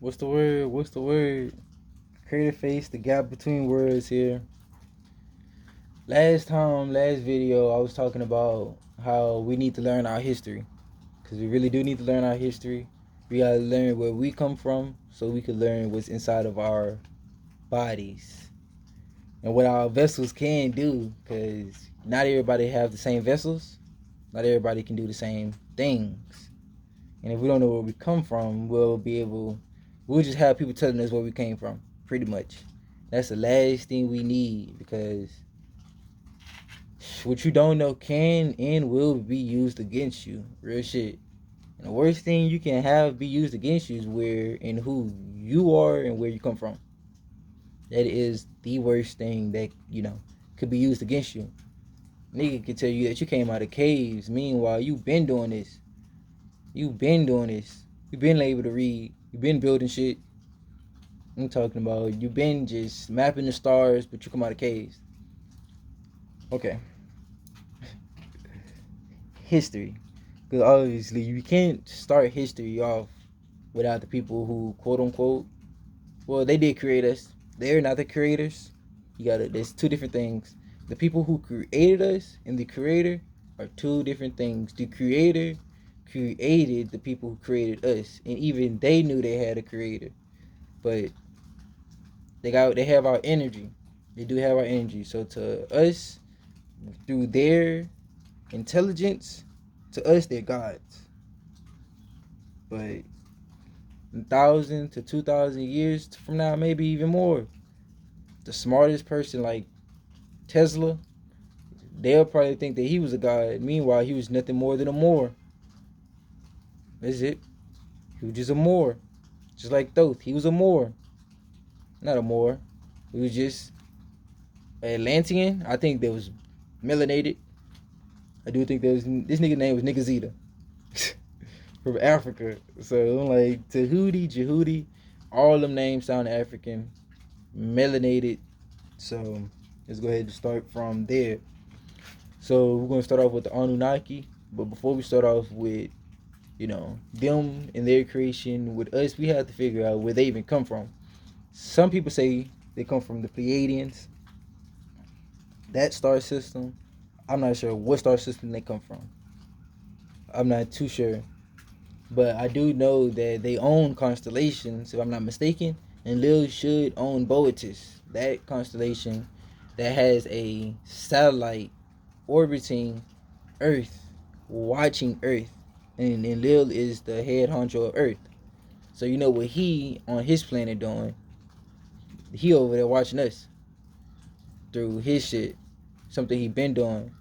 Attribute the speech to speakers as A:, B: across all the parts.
A: What's the word? What's the word? Kraterface, the gap between words here. Last video, I was talking about how we need to learn our history. Because we really do need to learn our history. We gotta learn where we come from so we can learn what's inside of our bodies. And what our vessels can do. Because not everybody have the same vessels. Not everybody can do the same things. And if we don't know where we come from, we'll just have people telling us where we came from, pretty much. That's the last thing we need because what you don't know can and will be used against you. Real shit. And the worst thing you can have be used against you is where and who you are and where you come from. That is the worst thing that, could be used against you. Nigga can tell you that you came out of caves. Meanwhile, you been doing this. You been doing this. You been able to read. You been building shit. I'm talking about you been just mapping the stars, but you come out of caves. Okay. History. Because obviously you can't start history off without the people who quote unquote, well, they did create us. They're not the creators. There's two different things. The people who created us and the creator are two different things. The creator created the people who created us, and even they knew they had a creator. But they have our energy. They do have our energy. So to us, through their intelligence, to us they're gods. But 1,000 to 2,000 years from now, maybe even more, the smartest person like Tesla, they'll probably think that he was a god. Meanwhile, he was nothing more than a Moor. That's it. He was just a Moor. Just like Thoth, he was a Moor. Not a Moor. He was just Atlantean. I think that was melanated. I do think this nigga name was Nigazita from Africa. So I'm like Tahuti, Jehudi, all them names sound African, melanated. So let's go ahead and start from there. So we're gonna start off with the Anunnaki, but before we start off with, them and their creation with us, we have to figure out where they even come from. Some people say they come from the Pleiadians, that star system. I'm not sure what star system they come from. I'm not too sure. But I do know that they own constellations, if I'm not mistaken, and Lil should own Boetis, that constellation that has a satellite orbiting Earth, watching Earth, and Lil is the head honcho of Earth. So you know what he on his planet doing? He over there watching us through his shit, something he been doing.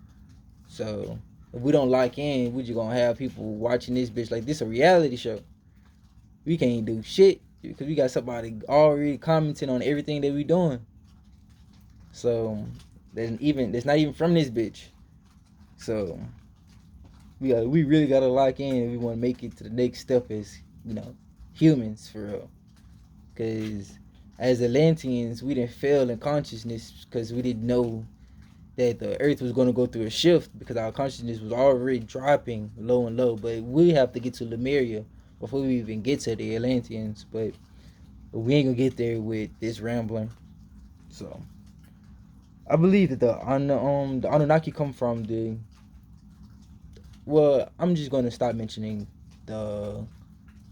A: So if we don't lock in, we just gonna have people watching this bitch like this a reality show. We can't do shit because we got somebody already commenting on everything that we doing. So that's not even from this bitch. So we really gotta lock in if we want to make it to the next step as humans for real. Because as Atlanteans, we didn't fail in consciousness because we didn't know that the earth was going to go through a shift because our consciousness was already dropping low and low. But we have to get to Lemuria before we even get to the Atlanteans. But we ain't gonna get there with this rambling. So I believe that the Anunnaki come from the. Well, I'm just gonna stop mentioning the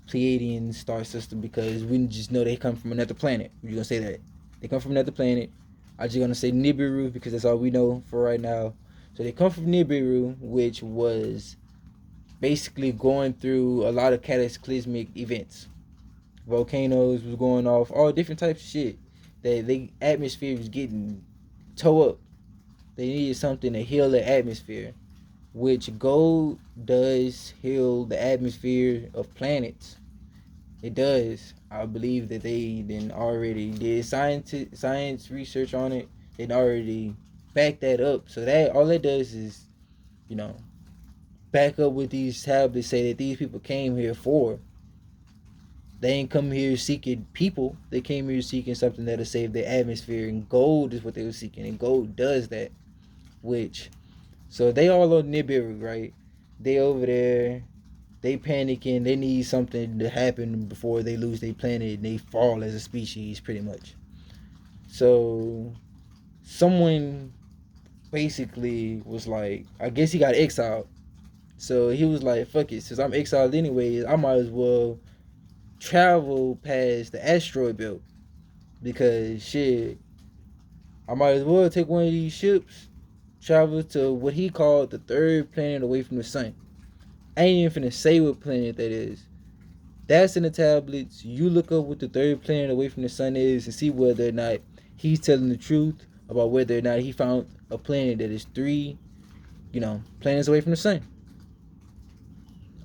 A: Pleiadian star system because we just know they come from another planet. We're gonna say that they come from another planet. I'm just gonna say Nibiru because that's all we know for right now. So they come from Nibiru, which was basically going through a lot of cataclysmic events. Volcanoes was going off, all different types of shit. That the atmosphere was getting tore up. They needed something to heal the atmosphere, which gold does heal the atmosphere of planets. It does. I believe that they then already did science research on it and already backed that up. So that all it does is, you know, back up with these tablets, say that these people came here for. They ain't come here seeking people. They came here seeking something that'll save their atmosphere, and gold is what they were seeking, and gold does that. Which, so they all on Nibiru, right? They over there they panicking. They need something to happen before they lose their planet and they fall as a species, pretty much. So someone basically was like, I guess he got exiled. So he was like, fuck it, since I'm exiled anyways, I might as well travel past the asteroid belt because shit, I might as well take one of these ships, travel to what he called the third planet away from the sun. I ain't even finna say what planet that is. That's in the tablets. You look up what the third planet away from the sun is and see whether or not he's telling the truth about whether or not he found a planet that is three, planets away from the sun.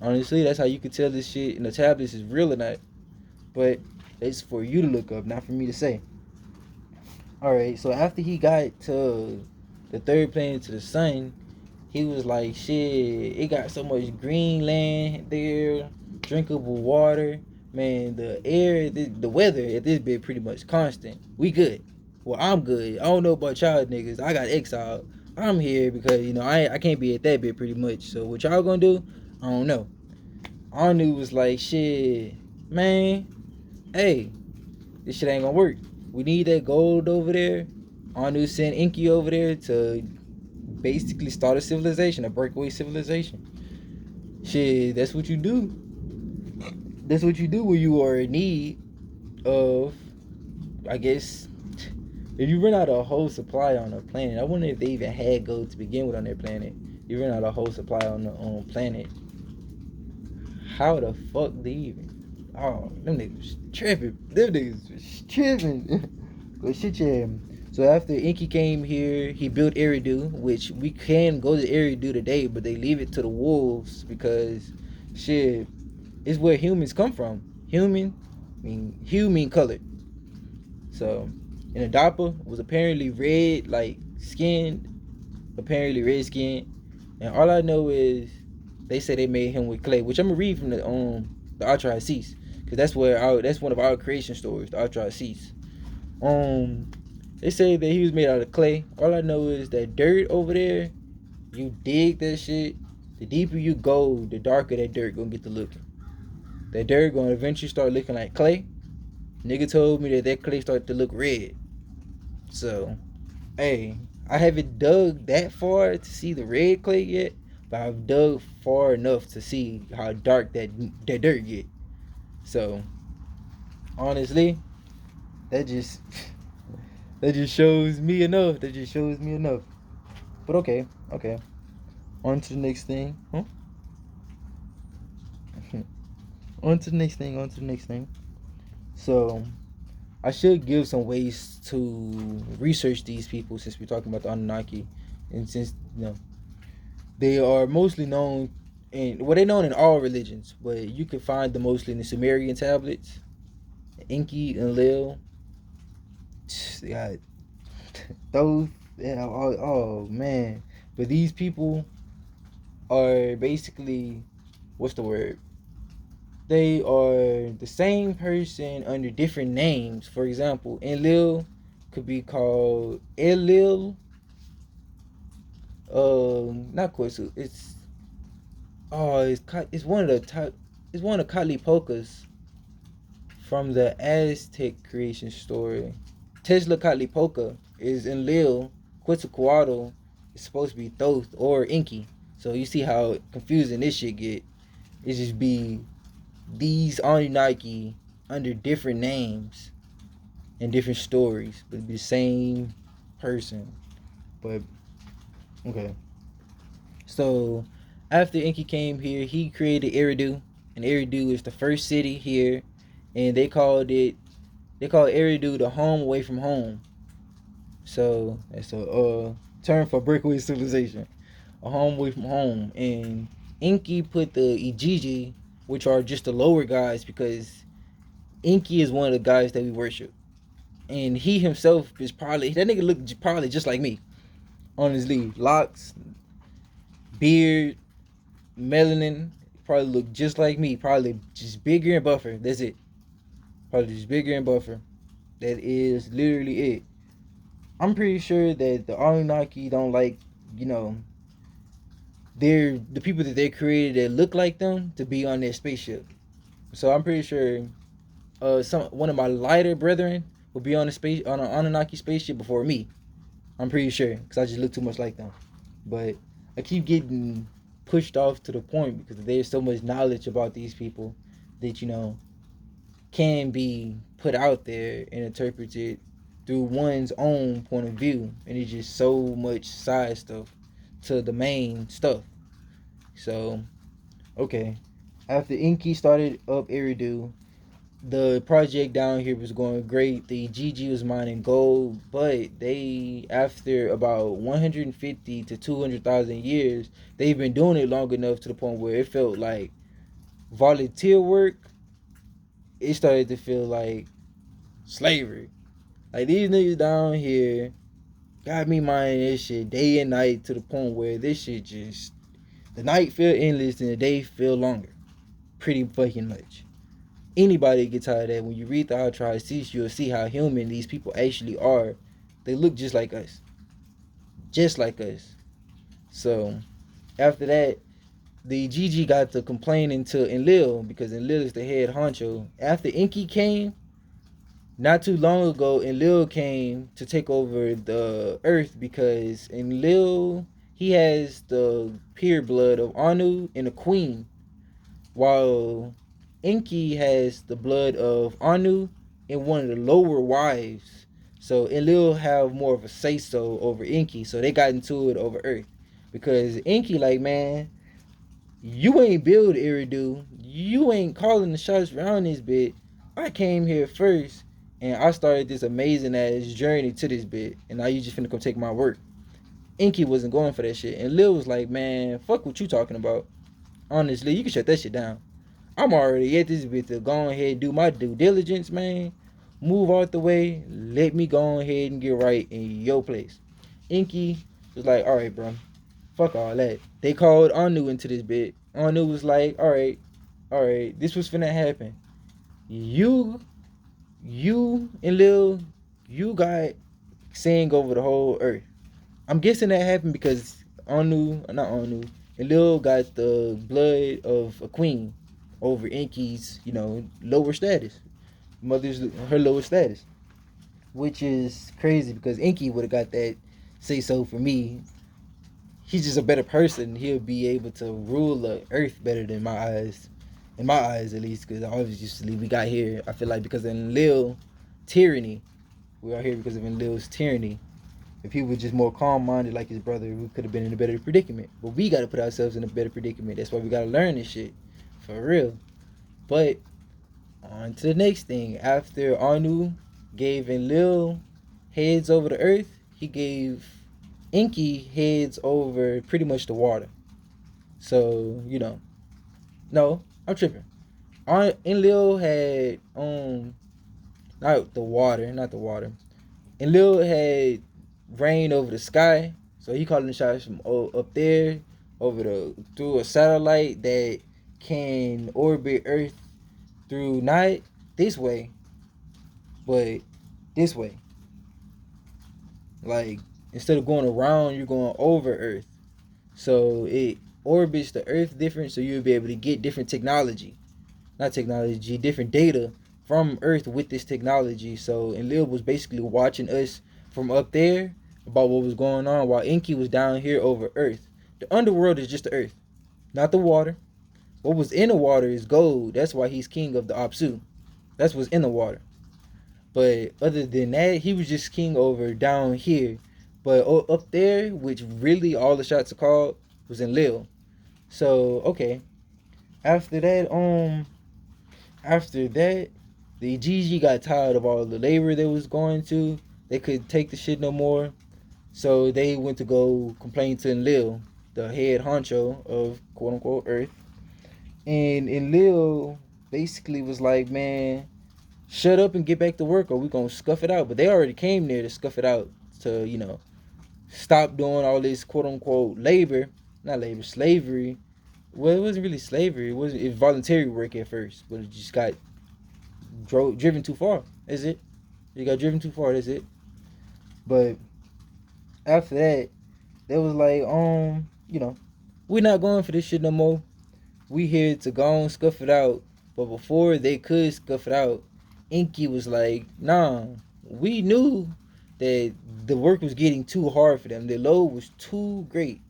A: Honestly, that's how you can tell this shit in the tablets is real or not. But it's for you to look up, not for me to say. Alright, so after he got to the third planet to the sun, he was like, shit, it got so much green land there, drinkable water. Man, the air, the weather at this bit pretty much constant. We good. Well, I'm good. I don't know about y'all niggas. I got exiled. I'm here because, I can't be at that bit pretty much. So what y'all gonna do? I don't know. Anu was like, shit, man, hey, this shit ain't gonna work. We need that gold over there. Anu sent Inky over there to basically start a civilization, a breakaway civilization. Shit, that's what you do. That's what you do when you are in need of, I guess, if you run out of a whole supply on a planet. I wonder if they even had gold to begin with on their planet. You run out of a whole supply on the planet. How the fuck they even? Oh, them niggas was tripping. Them niggas was tripping. But shit, yeah. So after Inky came here, he built Eridu, which we can go to Eridu today, but they leave it to the wolves because shit, it's where humans come from. Hue mean colored. So, and Adapa was apparently red, like skinned, apparently red skinned, and all I know is they say they made him with clay, which I'm gonna read from the Ultra-Cease, because that's one of our creation stories, the Ultra-Cease. They say that he was made out of clay. All I know is that dirt over there, you dig that shit, the deeper you go, the darker that dirt gonna get to looking. That dirt gonna eventually start looking like clay. Nigga told me that clay started to look red. So, hey, I haven't dug that far to see the red clay yet, but I've dug far enough to see how dark that dirt get. So, honestly, that just shows me enough. But okay. On to the next thing. Huh? On to the next thing. So, I should give some ways to research these people since we're talking about the Anunnaki, and since they are mostly known they're known in all religions, but you can find them mostly in the Sumerian tablets, Enki and Lil. They got those. Yeah, oh man, but these people are basically, what's the word? They are the same person under different names. For example, Enlil could be called Elil. Not Quetzal. It's one of the type. It's one of Catlipoca's from the Aztec creation story. Tezcatlipoca is Enlil. Quetzalcoatl is supposed to be Thoth or Enki. So you see how confusing this shit get. It just be these Anunnaki under different names and different stories, but it'd be the same person. But okay. So after Enki came here, he created Eridu, and Eridu is the first city here, and they call Eridu the home away from home. So that's a term for breakaway civilization, a home away from home. And Enki put the Ijiji, which are just the lower guys, because Enki is one of the guys that we worship, and he himself is probably that nigga look probably just like me. Honestly, locks, beard, melanin, probably look just like me. Probably just bigger and buffer. That's it. Probably just bigger and buffer. That is literally it. I'm pretty sure that the Anunnaki don't like, they're the people that they created that look like them to be on their spaceship. So I'm pretty sure some one of my lighter brethren will be on a space on an Anunnaki spaceship before me. I'm pretty sure because I just look too much like them. But I keep getting pushed off to the point because there's so much knowledge about these people that can be put out there and interpreted through one's own point of view, and it's just so much side stuff to the main stuff. So okay, after Inky started up Eridu, the project down here was going great. The GG was mining gold, but they, after about 150 to 200,000 years, they've been doing it long enough to the point where it felt like volunteer work. It started to feel like slavery. Like these niggas down here got me mining this shit day and night to the point where this shit just, the night feel endless and the day feel longer. Pretty fucking much. Anybody get tired of that. When you read the Outright Cease, you'll see how human these people actually are. They look just like us. Just like us. So after that, the GG got to complaining to Enlil because Enlil is the head honcho. After Inky came, not too long ago, Enlil came to take over the earth because Enlil, he has the pure blood of Anu and the queen, while Enki has the blood of Anu and one of the lower wives. So Enlil have more of a say so over Enki. So they got into it over Earth. Because Enki like, man, you ain't build Eridu. You ain't calling the shots around this bit. I came here first and I started this amazing ass journey to this bit. And now you just finna come take my work. Enki wasn't going for that shit. And Lil was like, man, fuck what you talking about. Honestly, you can shut that shit down. I'm already at this bit to go ahead and do my due diligence, man. Move out the way. Let me go ahead and get right in your place. Inky was like, all right, bro. Fuck all that. They called Anu into this bit. Anu was like, all right. This was finna happen. You and Lil, you got saying over the whole earth. I'm guessing that happened because not Anu, and Lil got the blood of a queen over Inky's, lower status. Her lower status. Which is crazy because Inky would have got that say so for me. He's just a better person. He'll be able to rule the earth better than my eyes. In my eyes at least, because obviously we got here, I feel like because of Lil tyranny. We are here because of Lil's tyranny. If he was just more calm-minded like his brother, we could have been in a better predicament. But we got to put ourselves in a better predicament. That's why we got to learn this shit. For real. But, on to the next thing. After Anu gave Enlil heads over the earth, he gave Inky heads over pretty much the water. So, No, I'm tripping. Enlil had, not the water. Enlil had rain over the sky, so he calling the shots from up there through a satellite that can orbit Earth through not this way, but this way. Like instead of going around, you're going over Earth, so it orbits the Earth different, so you'll be able to get different different data from Earth with this technology. So Enlil was basically watching us from up there about what was going on while Inky was down here over Earth. The underworld is just the Earth, not the water. What was in the water is gold. That's why he's king of the Apsu. That's what's in the water. But other than that, he was just king over down here. But up there, which really all the shots are called, was Enlil. So okay. After that, the GG got tired of all the labor they was going to. They could take the shit no more. So they went to go complain to Enlil, the head honcho of quote unquote Earth. And Enlil basically was like, man, shut up and get back to work or we gonna scuff it out. But they already came there to scuff it out to, stop doing all this quote unquote labor. Not labor, slavery. Well, it wasn't really slavery. It was voluntary work at first, but it just got driven too far. That's it. It got driven too far. That's it. But after that, they was like, we're not going for this shit no more. We here to go and scuff it out. But before they could scuff it out, Inky was like, nah, we knew that the work was getting too hard for them. The load was too great.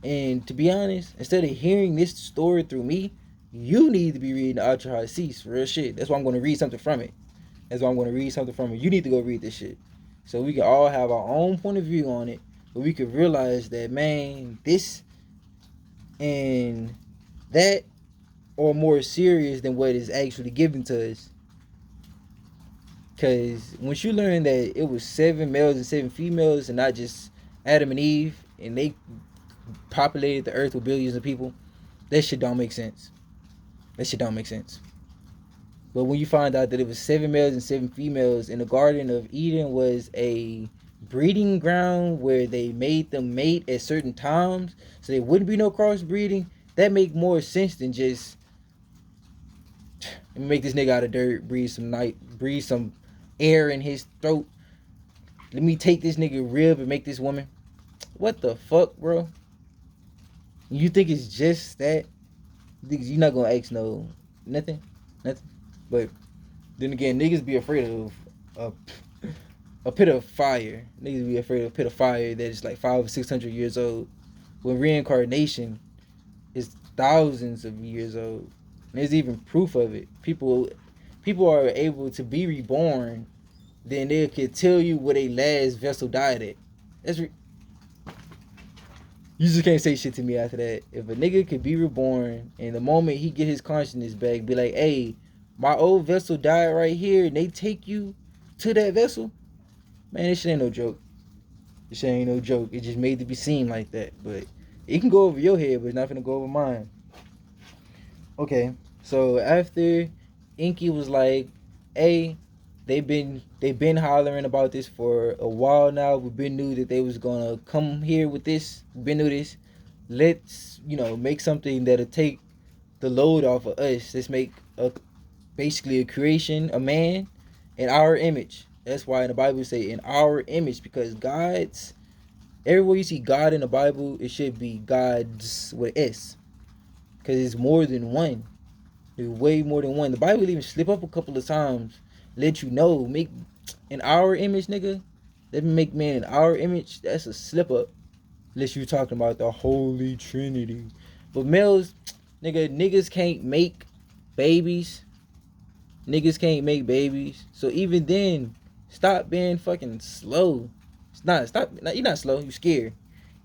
A: And to be honest, instead of hearing this story through me, you need to be reading the Ultra High Seas. Real shit. That's why I'm going to read something from it. That's why I'm going to read something from it. You need to go read this shit. So we can all have our own point of view on it. But we could realize that, man, this and that are more serious than what is actually given to us. Because once you learn that it was 7 males and 7 females and not just Adam and Eve, and they populated the earth with billions of people, that shit don't make sense. That shit don't make sense. But when you find out that it was 7 males and 7 females, and the Garden of Eden was a breeding ground where they made them mate at certain times so there wouldn't be no crossbreeding, that make more sense than just make this nigga out of dirt, breathe some air in his throat. Let me take this nigga rib and make this woman. What the fuck, bro? You think it's just that? You're not gonna ask nothing. But then again, niggas be afraid of a pit of fire. Niggas be afraid of a pit of fire that is like 500 or 600 years old. When reincarnation is thousands of years old. And there's even proof of it. People are able to be reborn, then they could tell you where their last vessel died at. You just can't say shit to me after that. If a nigga could be reborn and the moment he get his consciousness back, be like, hey, my old vessel died right here, and they take you to that vessel, man, this shit ain't no joke. This shit ain't no joke. It just made to be seen like that. But it can go over your head, but it's not gonna go over mine. Okay, so after Inky was like, hey, they've been hollering about this for a while now. We've been knew that they was gonna come here with this. Been knew this. Let's make something that'll take the load off of us. Let's make basically a creation, a man, in our image. That's why in the Bible say in our image, because everywhere you see God in the Bible, it should be God's with S, because it's more than one. There's way more than one. The Bible even slip up a couple of times, let you know, make in our image, nigga. Let me make man in our image. That's a slip up. Unless you talking about the Holy Trinity. But males, niggas can't make babies. Niggas can't make babies. So even then, stop being fucking slow. You're not slow. You scared.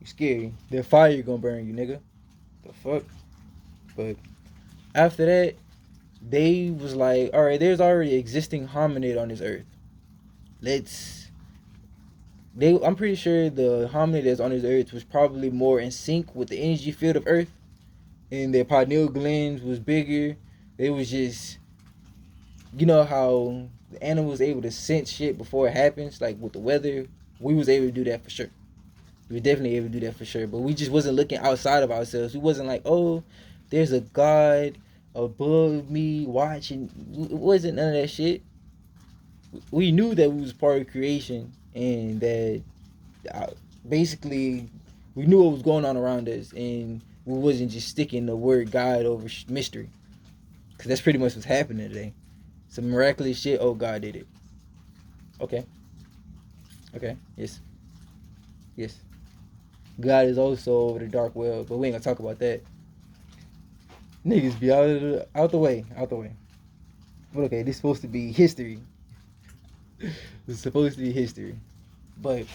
A: You scared. The fire gonna burn you, nigga. The fuck? But after that, they was like, all right, there's already existing hominid on this earth. I'm pretty sure the hominid that's on this earth was probably more in sync with the energy field of earth, and their pineal glands was bigger. They was just, you know how the animal was able to sense shit before it happens, like with the weather. We was able to do that for sure. We were definitely able to do that for sure. But we just wasn't looking outside of ourselves. We wasn't like, oh, there's a God above me watching. It wasn't none of that shit. We knew that we was part of creation, and that basically we knew what was going on around us, and we wasn't just sticking the word God over mystery, because that's pretty much what's happening today. Some miraculous shit. Oh, God did it. Okay. Yes. God is also over the dark web, but we ain't gonna talk about that. Niggas be out the way. But okay, this is supposed to be history. It's supposed to be history. But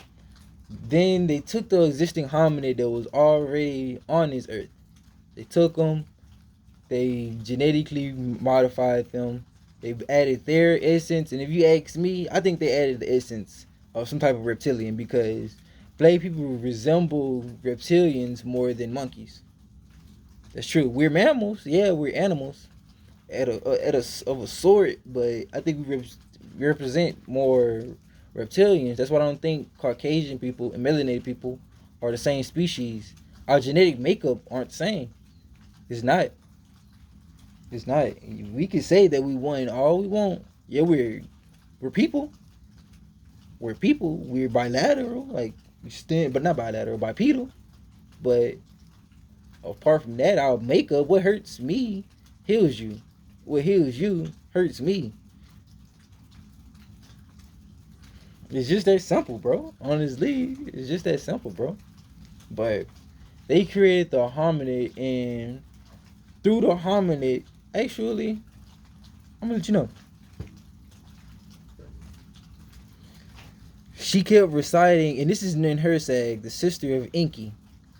A: then they took the existing hominid that was already on this earth. They took them, they genetically modified them, they added their essence, and if you ask me, I think they added the essence of some type of reptilian, because black people resemble reptilians more than monkeys. That's true. We're mammals, yeah, we're animals of a sort, but I think we represent more reptilians. That's why I don't think Caucasian people and melanated people are the same species. Our genetic makeup aren't the same. It's not. We can say that we want all we want. Yeah, we're people. We're people. We're bilateral, like we stand, but not bilateral, bipedal. But apart from that, our makeup, what hurts me heals you. What heals you hurts me. It's just that simple, bro. Honestly, it's just that simple, bro. But they created the hominid, and through the hominid, actually, I'm gonna let you know. She kept reciting, and this is in her sag, the sister of Inky.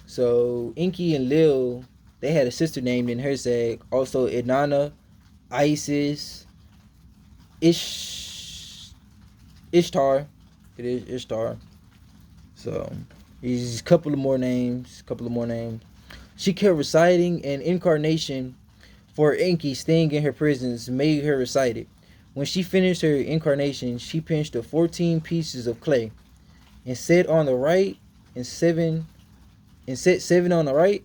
A: So Inky and Lil, they had a sister named in her sag. Also Inanna, Isis, Ishtar. It is Ishtar. So these couple of more names. She kept reciting, and incarnation for Inky staying in her presence made her recite it. When she finished her incarnation, she pinched the 14 pieces of clay and set on the right and set seven on the right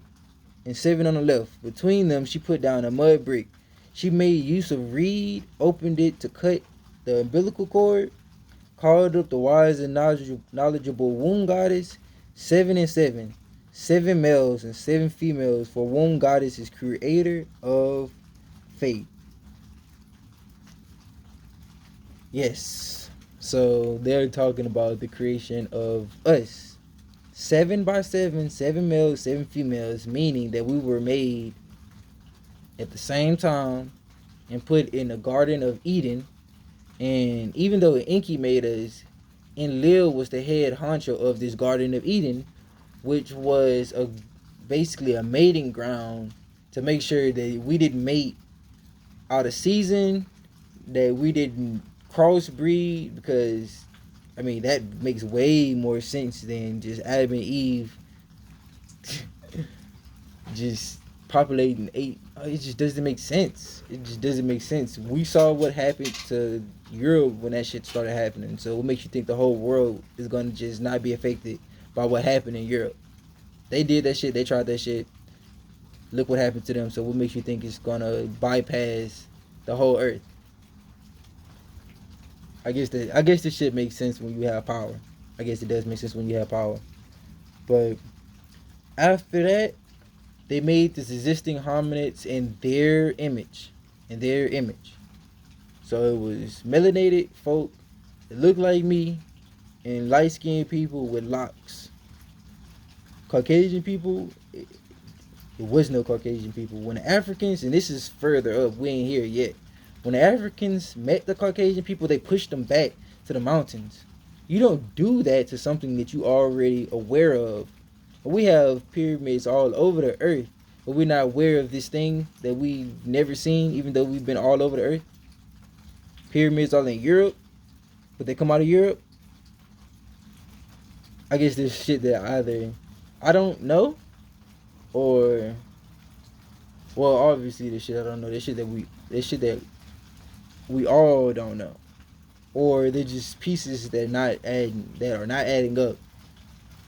A: and seven on the left. Between them, she put down a mud brick. She made use of reed, opened it to cut the umbilical cord, called up the wise and knowledgeable womb goddess, 7 and 7, 7 males and 7 females, for womb goddess is creator of fate. Yes. So they're talking about the creation of us. 7 by 7, 7 males, 7 females, meaning that we were made at the same time and put in the Garden of Eden. And even though Inky made us, Enlil was the head honcho of this Garden of Eden, which was basically a mating ground to make sure that we didn't mate out of season, that we didn't crossbreed, because I mean that makes way more sense than just Adam and Eve just populating 8. It just doesn't make sense. It just doesn't make sense. We saw what happened to Europe when that shit started happening. So what makes you think the whole world is gonna just not be affected by what happened in Europe? They did that shit. They tried that shit. Look what happened to them. So what makes you think it's gonna bypass the whole earth? I guess this shit makes sense when you have power. I guess it does make sense when you have power. But after that, they made this existing hominids in their image. So it was melanated folk that looked like me, and light-skinned people with locks. Caucasian people, it was no Caucasian people. When the Africans, and this is further up, we ain't here yet. When the Africans met the Caucasian people, they pushed them back to the mountains. You don't do that to something that you already aware of. We have pyramids all over the earth, but we're not aware of this thing that we've never seen, even though we've been all over the earth. Pyramids all in Europe, but they come out of Europe. I guess there's shit that either I don't know, or, well, obviously the shit I don't know. There's shit that we all don't know, or they're just pieces that are not adding up.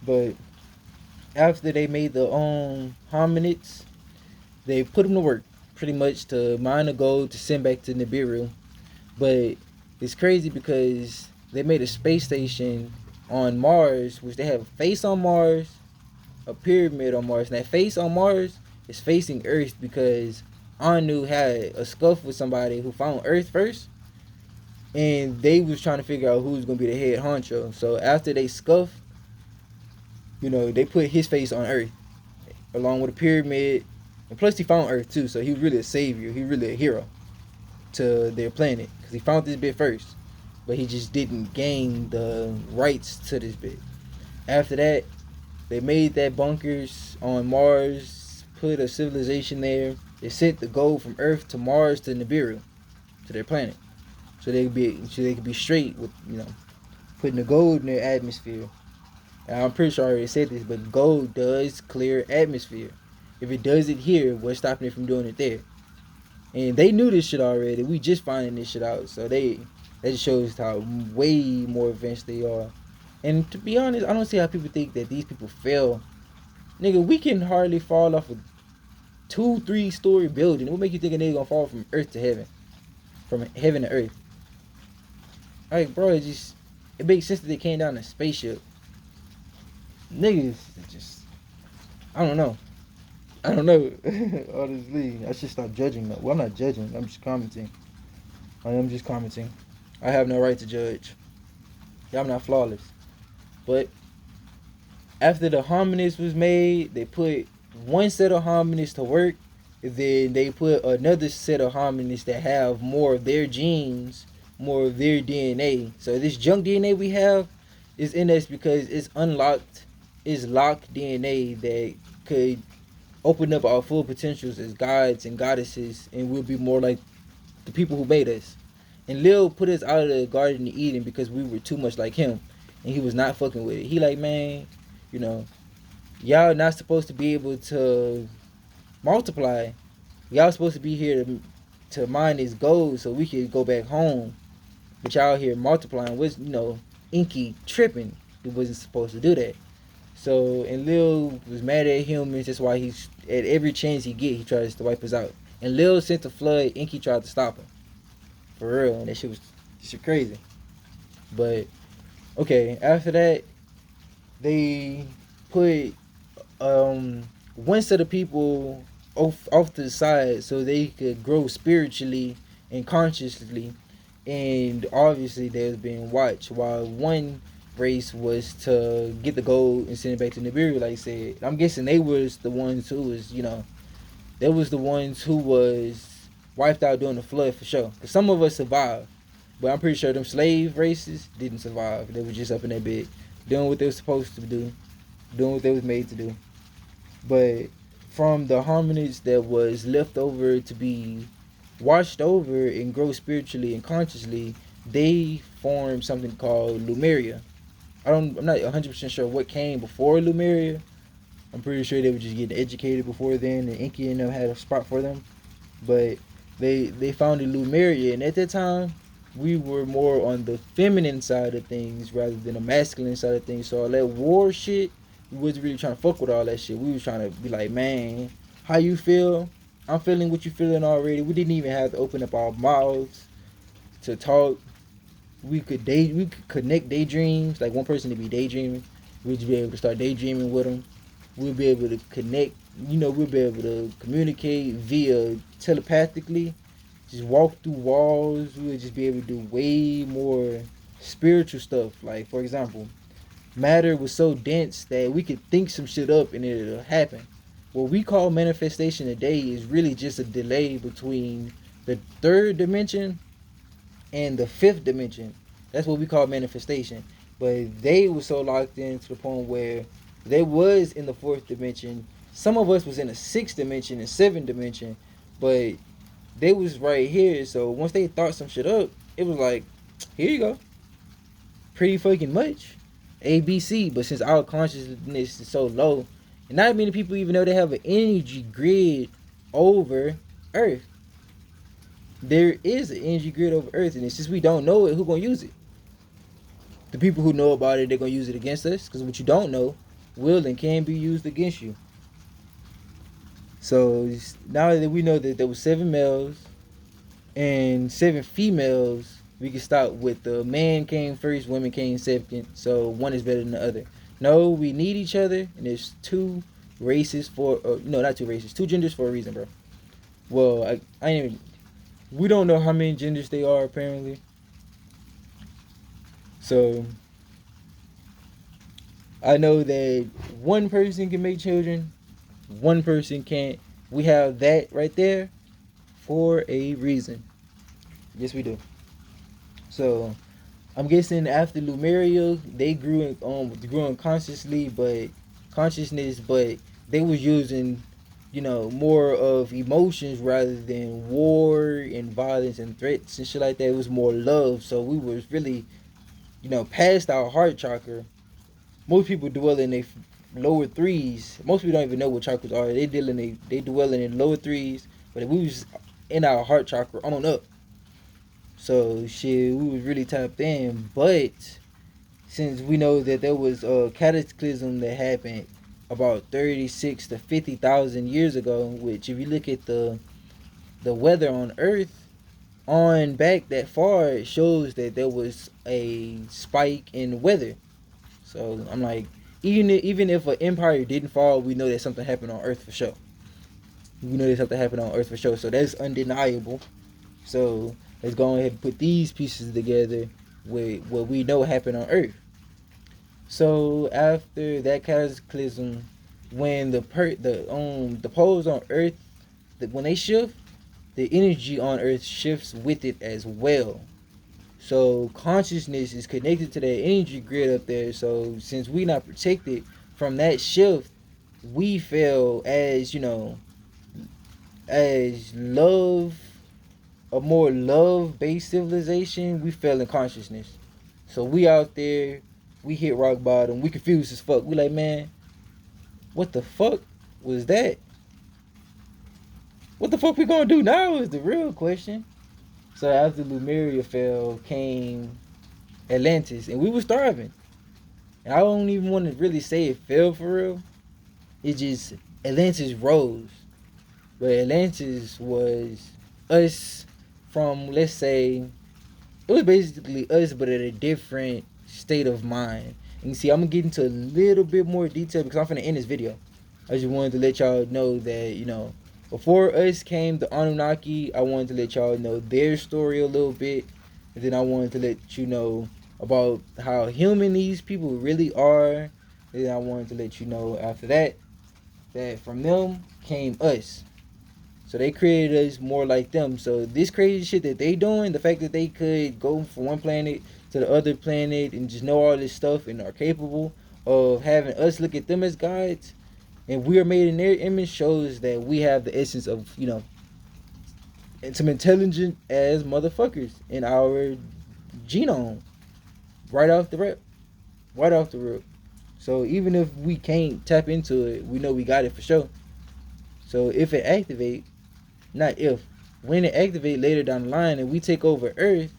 A: But after they made their own hominids, they put them to work pretty much to mine the gold to send back to Nibiru. But it's crazy because they made a space station on Mars, which they have a face on Mars, a pyramid on Mars. And that face on Mars is facing Earth because Anu had a scuff with somebody who found Earth first, and they was trying to figure out who's gonna be the head honcho. So after they scuffed, they put his face on Earth along with a pyramid, and plus he found Earth too. So he was really a savior. He really a hero to their planet because he found this bit first, but he just didn't gain the rights to this bit. After that, they made that bunkers on Mars, put a civilization there. They sent the gold from Earth to Mars to Nibiru, to their planet, so they could be straight with putting the gold in their atmosphere. And I'm pretty sure I already said this, but gold does clear atmosphere. If it does it here, what's stopping it from doing it there? And they knew this shit already. We just finding this shit out. So that just shows how way more advanced they are. And to be honest, I don't see how people think that these people fail. Nigga, we can hardly fall off a 2-3 story building. What make you think a nigga gonna fall from earth to heaven? From heaven to earth? Like, bro, it makes sense that they came down in a spaceship. Niggas, I don't know. I don't know. Honestly, I should stop judging. Well, I'm not judging. I'm just commenting. I am just commenting. I have no right to judge. Yeah, I'm not flawless. But after the hominids was made, they put one set of hominids to work. Then they put another set of hominids that have more of their genes, more of their DNA. So this junk DNA we have is in us because it's unlocked, it's locked DNA that could open up our full potentials as gods and goddesses, and we'll be more like the people who made us. And Lil put us out of the Garden of Eden because we were too much like him, and he was not fucking with it. He like, man, you know, y'all not supposed to be able to multiply. Y'all supposed to be here to mine this gold so we could go back home. But y'all here multiplying was, Inky tripping. He wasn't supposed to do that. So, and Lil was mad at humans. That's why he's at every chance he get, he tries to wipe us out. And Lil sent the flood. Inky tried to stop him, for real. And that shit crazy. But okay, after that, they put one set of people off to the side so they could grow spiritually and consciously, and obviously they was being watched, while one race was to get the gold and send it back to Nibiru, like I said. I'm guessing they was the ones who was, they was the ones who was wiped out during the flood for sure. Cause some of us survived, but I'm pretty sure them slave races didn't survive. They were just up in that bed, doing what they were supposed to do, doing what they was made to do. But from the hominids that was left over to be washed over and grow spiritually and consciously, they formed something called Lumeria. I'm not 100% sure what came before Lumeria. I'm pretty sure they were just getting educated before then, and Inky and them had a spot for them. But they founded Lumeria, and at that time, we were more on the feminine side of things rather than the masculine side of things. So all that war shit, we wasn't really trying to fuck with all that shit. We was trying to be like, man, how you feel? I'm feeling what you feeling already. We didn't even have to open up our mouths to talk. We could connect daydreams. Like one person to be daydreaming, we'd just be able to start daydreaming with them. We'll be able to connect. We'll be able to communicate via telepathically. Just walk through walls. We'll just be able to do way more spiritual stuff. Like for example, matter was so dense that we could think some shit up and it'll happen. What we call manifestation today is really just a delay between the third dimension and the fifth dimension. That's what we call manifestation. But they were so locked in to the point where they was in the fourth dimension. Some of us was in the sixth dimension and seventh dimension, but they was right here. So once they thought some shit up, it was like, here you go. Pretty fucking much. ABC. But since our consciousness is so low, and not many people even know they have an energy grid over Earth. There is an energy grid over Earth, and it's just we don't know it. Who gonna use it? The people who know about it, they're gonna use it against us. Because what you don't know will and can be used against you. So now that we know that there were 7 males and 7 females, we can stop with the man came first, women came second. So one is better than the other. No, we need each other, and there's 2 races for no, not 2 races, 2 genders for a reason, bro. Well, I ain't even. We don't know how many genders they are apparently. So I know that one person can make children, one person can't. We have that right there for a reason. Yes, we do. So I'm guessing after Lumeria, they grew in consciously, but consciousness, but they was using, more of emotions rather than war and violence and threats and shit like that. It was more love. So we was really, past our heart chakra. Most people dwell in their lower threes. Most people don't even know what chakras are. They dwell in their lower threes, but we was in our heart chakra on up. So shit, we was really tapped in. But since we know that there was a cataclysm that happened about 36 to 50,000 years ago, which if you look at the weather on Earth on back that far, it shows that there was a spike in weather. So I'm like, even if an empire didn't fall, we know that something happened on Earth for sure. We know there's something happening on Earth for sure. So that's undeniable. So let's go ahead and put these pieces together with what we know happened on Earth. So after that cataclysm, when the poles on Earth, when they shift, the energy on Earth shifts with it as well. So consciousness is connected to that energy grid up there. So since we not protected from that shift, we feel as as love, a more love based civilization, we fell in consciousness. So we out there, we hit rock bottom, we confused as fuck. We like, man, what the fuck was that? What the fuck we gonna do now is the real question. So after Lemuria fell came Atlantis, and we was starving. And I don't even want to really say it fell for real. It just Atlantis rose. But Atlantis was us from, let's say, it was basically us, but at a different state of mind. And you see, I'm gonna get into a little bit more detail because I'm finna end this video. I just wanted to let y'all know that, before us came the Anunnaki, I wanted to let y'all know their story a little bit. And then I wanted to let you know about how human these people really are. And then I wanted to let you know after that, that from them came us. So they created us more like them. So this crazy shit that they doing, the fact that they could go from one planet to the other planet and just know all this stuff and are capable of having us look at them as gods, and we are made in their image, shows that we have the essence of, some intelligent as motherfuckers in our genome. Right off the rip. Right off the rip. So even if we can't tap into it, we know we got it for sure. So if it activate, not if, when it activate later down the line and we take over Earth,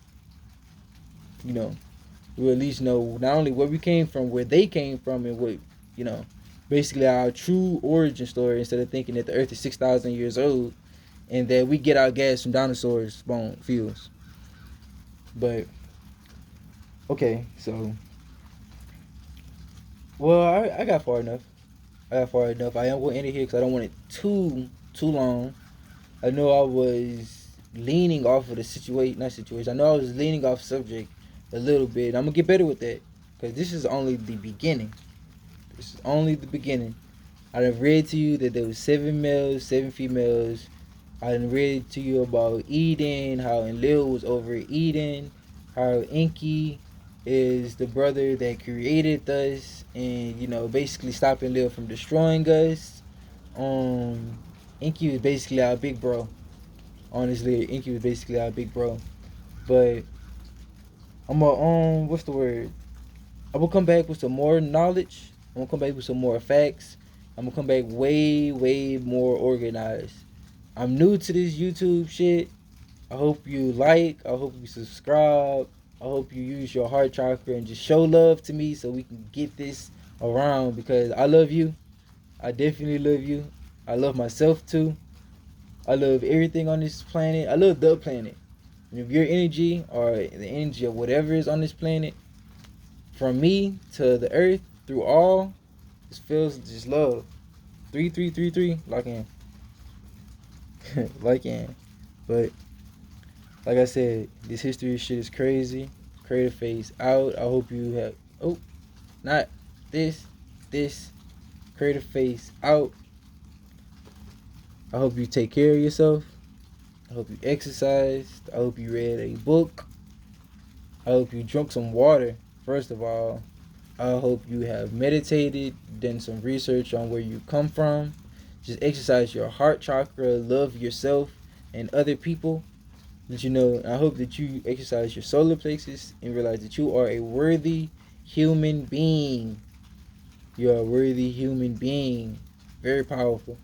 A: we'll at least know not only where we came from, where they came from, and what, basically our true origin story, instead of thinking that the Earth is 6,000 years old and that we get our gas from dinosaurs' bone fuels. But okay, so well, I got far enough. I am going to end it here because I don't want it too long. I know I was leaning off of the situation, not situation. I know I was leaning off subject a little bit. I'm gonna get better with that because this is only the beginning. This is only the beginning. I done read to you that there was 7 males, 7 females. I done read to you about Eden, how Enlil was over Eden, how Enki is the brother that created us, and basically stopping Enlil from destroying us. Enki was basically our big bro. Honestly, Enki was basically our big bro. But I'm gonna what's the word? I'm gonna come back with some more knowledge. I'm gonna come back with some more facts. I'm gonna come back way more organized. I'm new to this YouTube shit. I hope you like. I hope you subscribe. I hope you use your heart chakra and just show love to me so we can get this around, because I love you. I definitely love you. I love myself too. I love everything on this planet. I love the planet. And if your energy or the energy of whatever is on this planet, from me to the earth, through all, it feels just love. 3333, lock in. Like in. But like I said, this history shit is crazy. Kraterface out. I hope you have not this Kraterface out. I hope you take care of yourself. I hope you exercised. I hope you read a book. I hope you drunk some water, first of all. I hope you have meditated, done some research on where you come from. Just exercise your heart chakra, love yourself and other people. I hope that you exercise your solar plexus and realize that you are a worthy human being. You're a worthy human being. Very powerful.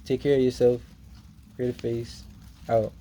A: Take care of yourself. Kraterface out.